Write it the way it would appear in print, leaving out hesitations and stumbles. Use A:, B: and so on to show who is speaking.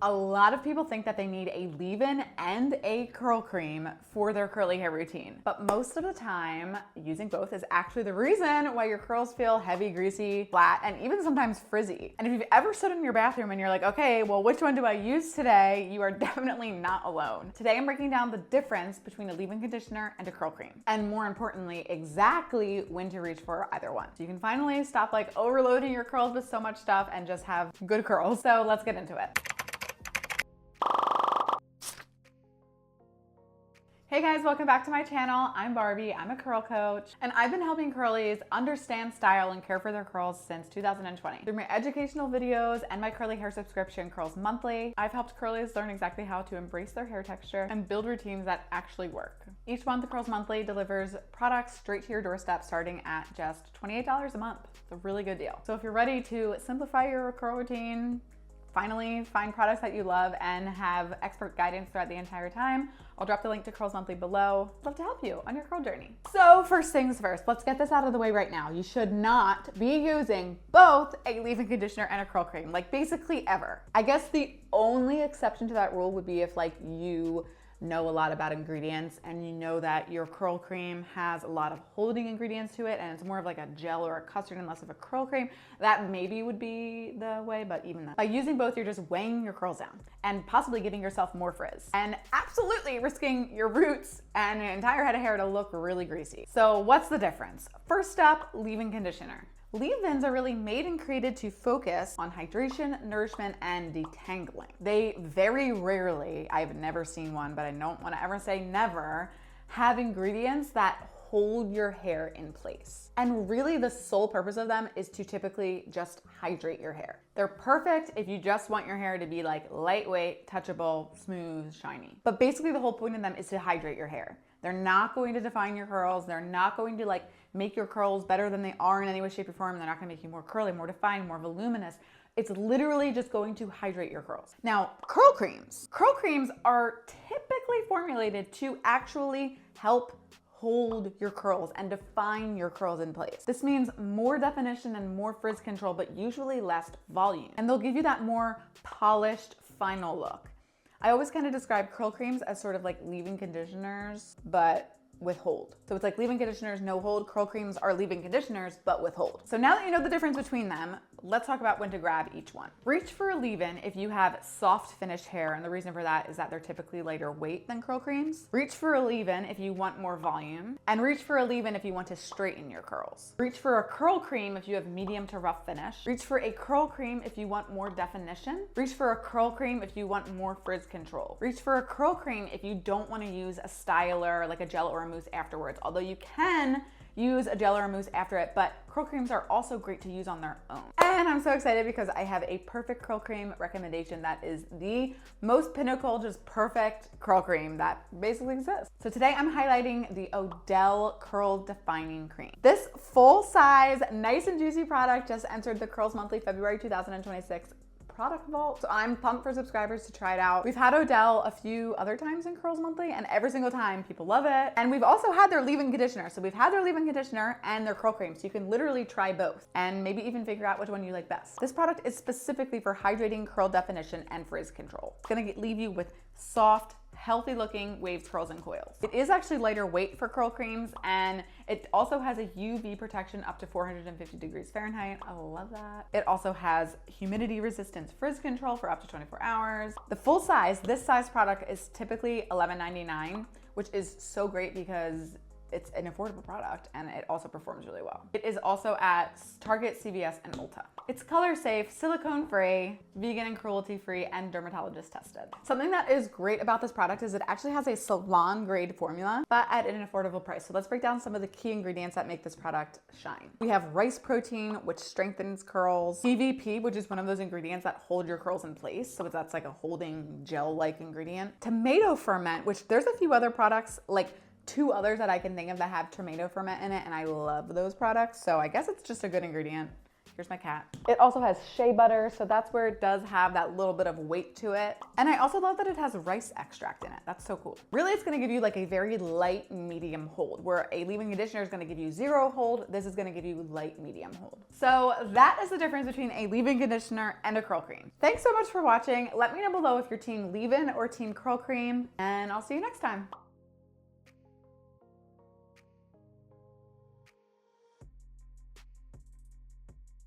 A: A lot of people think that they need a leave-in and a curl cream for their curly hair routine, but most of the time using both is actually the reason why your curls feel heavy, greasy, flat, and even sometimes frizzy. And if you've ever stood in your bathroom and you're like, okay, well, which one do I use today? You are definitely not alone. Today, I'm breaking down the difference between a leave-in conditioner and a curl cream, and more importantly, exactly when to reach for either one. So you can finally stop like overloading your curls with so much stuff and just have good curls. So let's get into it. Hey guys, welcome back to my channel. I'm Barbie, I'm a curl coach, and I've been helping curlies understand style and care for their curls since 2020. Through my educational videos and my curly hair subscription, Curls Monthly, I've helped curlies learn exactly how to embrace their hair texture and build routines that actually work. Each month, Curls Monthly delivers products straight to your doorstep starting at just $28 a month. It's a really good deal. So if you're ready to simplify your curl routine, finally find products that you love, and have expert guidance throughout the entire time, I'll drop the link to Curls Monthly below. I'd love to help you on your curl journey. So first things first, let's get this out of the way right now. You should not be using both a leave-in conditioner and a curl cream, like basically ever. I guess the only exception to that rule would be if like you know a lot about ingredients and you know that your curl cream has a lot of holding ingredients to it and it's more of like a gel or a custard and less of a curl cream. That maybe would be the way, but even then. By using both, you're just weighing your curls down and possibly giving yourself more frizz and absolutely risking your roots and an entire head of hair to look really greasy. So what's the difference? First up, leave-in conditioner. Leave-ins are really made and created to focus on hydration, nourishment, and detangling. They very rarely, I've never seen one, but I don't want to ever say never, have ingredients that hold your hair in place. And really the sole purpose of them is to typically just hydrate your hair. They're perfect if you just want your hair to be like lightweight, touchable, smooth, shiny. But basically the whole point of them is to hydrate your hair. They're not going to define your curls. They're not going to like make your curls better than they are in any way, shape, or form. They're not gonna make you more curly, more defined, more voluminous. It's literally just going to hydrate your curls. Now, curl creams. Curl creams are typically formulated to actually help hold your curls and define your curls in place. This means more definition and more frizz control, but usually less volume. And they'll give you that more polished final look. I always kind of describe curl creams as sort of like leave-in conditioners, but with hold. So it's like leave-in conditioners, no hold. Curl creams are leave-in conditioners, but with hold. So now that you know the difference between them, let's talk about when to grab each one. Reach for a leave-in if you have soft finished hair, and the reason for that is that they're typically lighter weight than curl creams. Reach for a leave-in if you want more volume, and reach for a leave-in if you want to straighten your curls. Reach for a curl cream if you have medium to rough finish. Reach for a curl cream if you want more definition. Reach for a curl cream if you want more frizz control. Reach for a curl cream if you don't want to use a styler like a gel or a mousse afterwards, although you can use a gel or a mousse after it, but curl creams are also great to use on their own. And I'm so excited because I have a perfect curl cream recommendation that is the most pinnacle, just perfect curl cream that basically exists. So today I'm highlighting the Odele Curl Defining Cream. This full-size, nice and juicy product just entered the Curls Monthly February 2026 product vault. So I'm pumped for subscribers to try it out. We've had Odele a few other times in Curls Monthly, and every single time people love it. And we've also had their leave-in conditioner. So we've had their leave-in conditioner and their curl cream. So you can literally try both and maybe even figure out which one you like best. This product is specifically for hydrating, curl definition, and frizz control. It's gonna leave you with soft, healthy looking waves, curls, and coils. It is actually lighter weight for curl creams, and it also has a UV protection up to 450 degrees Fahrenheit. I love that. It also has humidity resistance frizz control for up to 24 hours. The full size, this size product is typically $11.99, which is so great because it's an affordable product and it also performs really well. It is also at Target, CVS, and Ulta. It's color safe, silicone free, vegan and cruelty free, and dermatologist tested. Something that is great about this product is it actually has a salon grade formula, but at an affordable price. So let's break down some of the key ingredients that make this product shine. We have rice protein, which strengthens curls, PVP, which is one of those ingredients that hold your curls in place. So that's like a holding gel-like ingredient. Tomato ferment, which there's a few other products, like 2 others that I can think of that have tomato ferment in it, and I love those products. So I guess it's just a good ingredient. Here's my cat. It also has shea butter, so that's where it does have that little bit of weight to it. And I also love that it has rice extract in it. That's so cool. Really, it's gonna give you like a very light medium hold, where a leave-in conditioner is gonna give you 0 hold. This is gonna give you light medium hold. So that is the difference between a leave-in conditioner and a curl cream. Thanks so much for watching. Let me know below if you're team leave-in or team curl cream, and I'll see you next time.